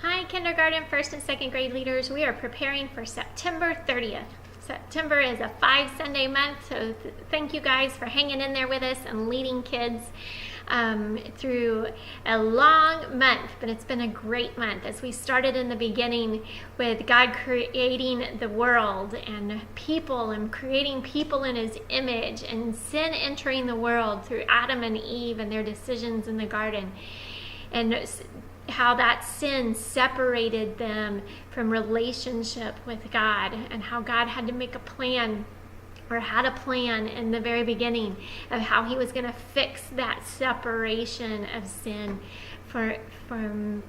Hi, kindergarten, first and second grade leaders. We are preparing for September 30th. September is a 5-Sunday month, so thank you guys for hanging in there with us and leading kids through a long month, but it's been a great month as we started in the beginning with God creating the world and people and creating people in His image, and sin entering the world through Adam and Eve and their decisions in the garden, and how that sin separated them from relationship with God, and how God had to make a plan, or had a plan in the very beginning of how He was going to fix that separation of sin from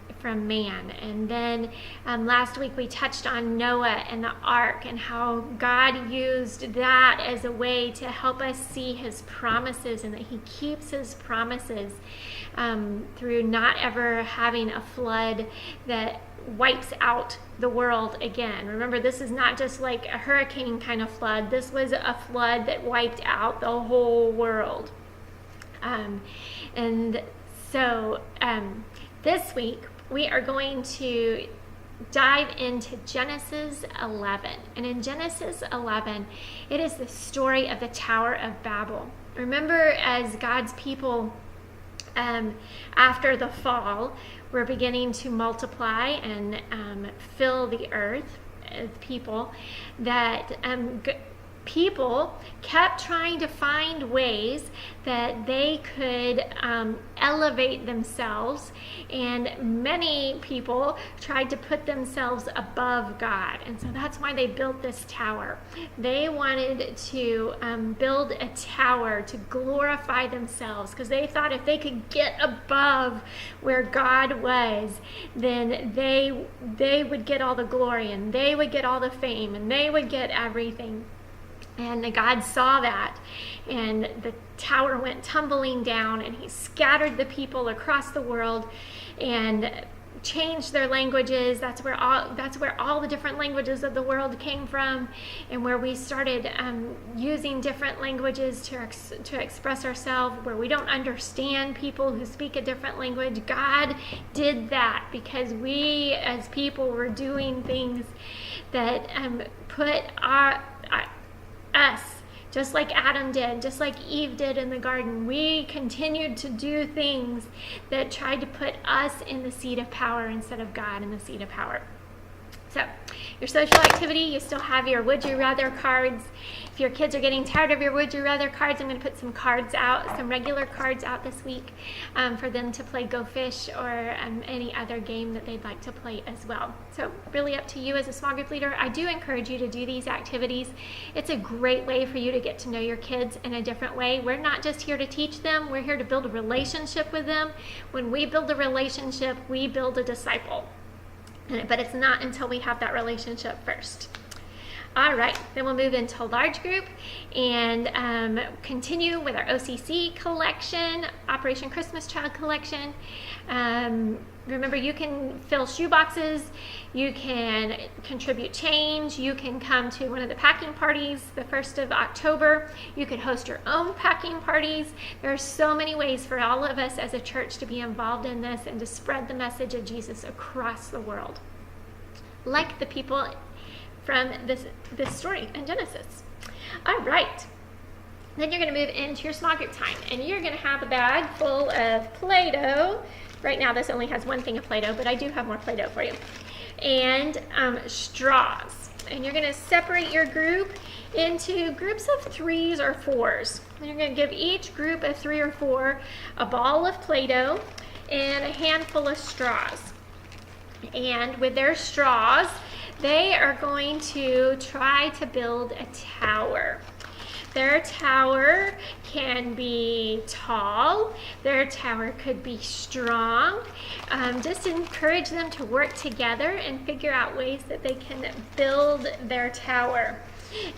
man. And then last week we touched on Noah and the ark, and how God used that as a way to help us see His promises, and that He keeps His promises through not ever having a flood that wipes out the world again. Remember, this is not just like a hurricane kind of flood. This was a flood that wiped out the whole world. And so this week we are going to dive into Genesis 11. And in Genesis 11, it is the story of the Tower of Babel. Remember, as God's people, after the fall, we're beginning to multiply and fill the earth as people, that people kept trying to find ways that they could elevate themselves, and many people tried to put themselves above God. And so that's why they built this tower. They wanted to build a tower to glorify themselves, because they thought if they could get above where God was, then they would get all the glory, and they would get all the fame, and they would get everything. And God saw that, and the tower went tumbling down, and He scattered the people across the world and changed their languages. That's where all the different languages of the world came from, and where we started using different languages to express ourselves, where we don't understand people who speak a different language. God did that because we as people were doing things that put us, just like Adam did, just like Eve did in the garden. We continued to do things that tried to put us in the seat of power instead of God in the seat of power. So, your social activity, you still have your Would You Rather cards. If your kids are getting tired of your Would You Rather cards, I'm going to put some cards out, some regular cards out this week for them to play Go Fish, or any other game that they'd like to play as well. So, really up to you as a small group leader. I do encourage you to do these activities. It's a great way for you to get to know your kids in a different way. We're not just here to teach them, we're here to build a relationship with them. When we build a relationship, we build a disciple. But it's not until we have that relationship first. All right, then we'll move into large group and continue with our OCC collection, Operation Christmas Child collection. Remember, you can fill shoe boxes, you can contribute change, you can come to one of the packing parties the 1st of October. You could host your own packing parties. There are so many ways for all of us as a church to be involved in this and to spread the message of Jesus across the world, like the people from this story in Genesis. All right. Then you're going to move into your small group time, and you're going to have a bag full of Play-Doh. Right now this only has one thing of Play-Doh, but I do have more Play-Doh for you. And straws. And you're going to separate your group into groups of 3s or 4s. And you're going to give each group of 3 or 4 a ball of Play-Doh and a handful of straws. And with their straws, they are going to try to build a tower. Their tower can be tall. Their tower could be strong. Just encourage them to work together and figure out ways that they can build their tower.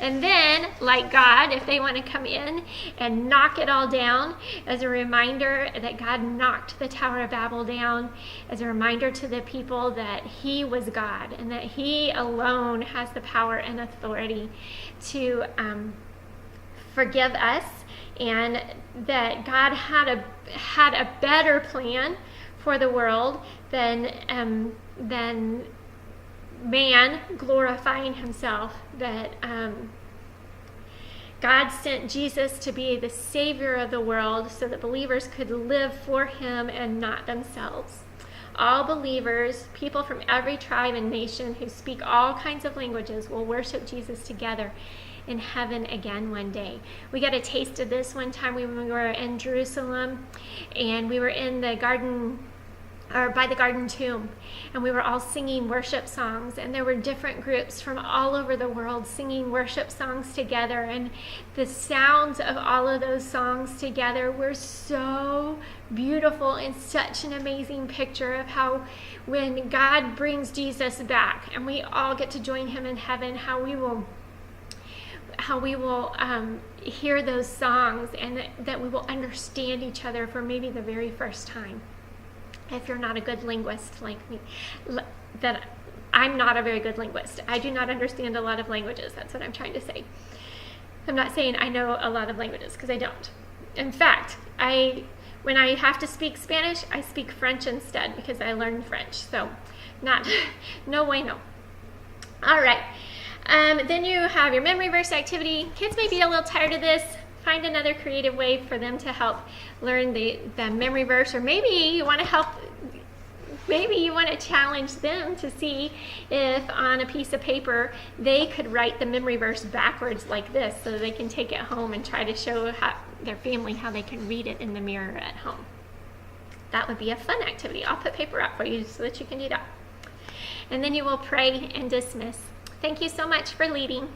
And then, like God, if they want to come in and knock it all down, as a reminder that God knocked the Tower of Babel down, as a reminder to the people that He was God and that He alone has the power and authority to forgive us, and that God had a better plan for the world than man glorifying himself, that God sent Jesus to be the Savior of the world so that believers could live for him and not themselves. All believers, people from every tribe and nation who speak all kinds of languages, will worship Jesus together in heaven again one day. We got a taste of this one time when we were in Jerusalem, and we were in the garden, or by the garden tomb, and we were all singing worship songs, and there were different groups from all over the world singing worship songs together, and the sounds of all of those songs together were so beautiful and such an amazing picture of how when God brings Jesus back and we all get to join him in heaven, how we will hear those songs, and that we will understand each other for maybe the very first time. If you're not a good linguist like me, that I'm not a very good linguist. I do not understand a lot of languages. That's what I'm trying to say. I'm not saying I know a lot of languages, because I don't. In fact, when I have to speak Spanish, I speak French instead, because I learned French. So, no way, no. All right. Then you have your memory verse activity. Kids may be a little tired of this. Find another creative way for them to help learn the memory verse, or maybe you want to challenge them to see if on a piece of paper they could write the memory verse backwards like this, so they can take it home and try to show their family how they can read it in the mirror at home. That would be a fun activity. I'll put paper out for you so that you can do that. And then you will pray and dismiss. Thank you so much for leading.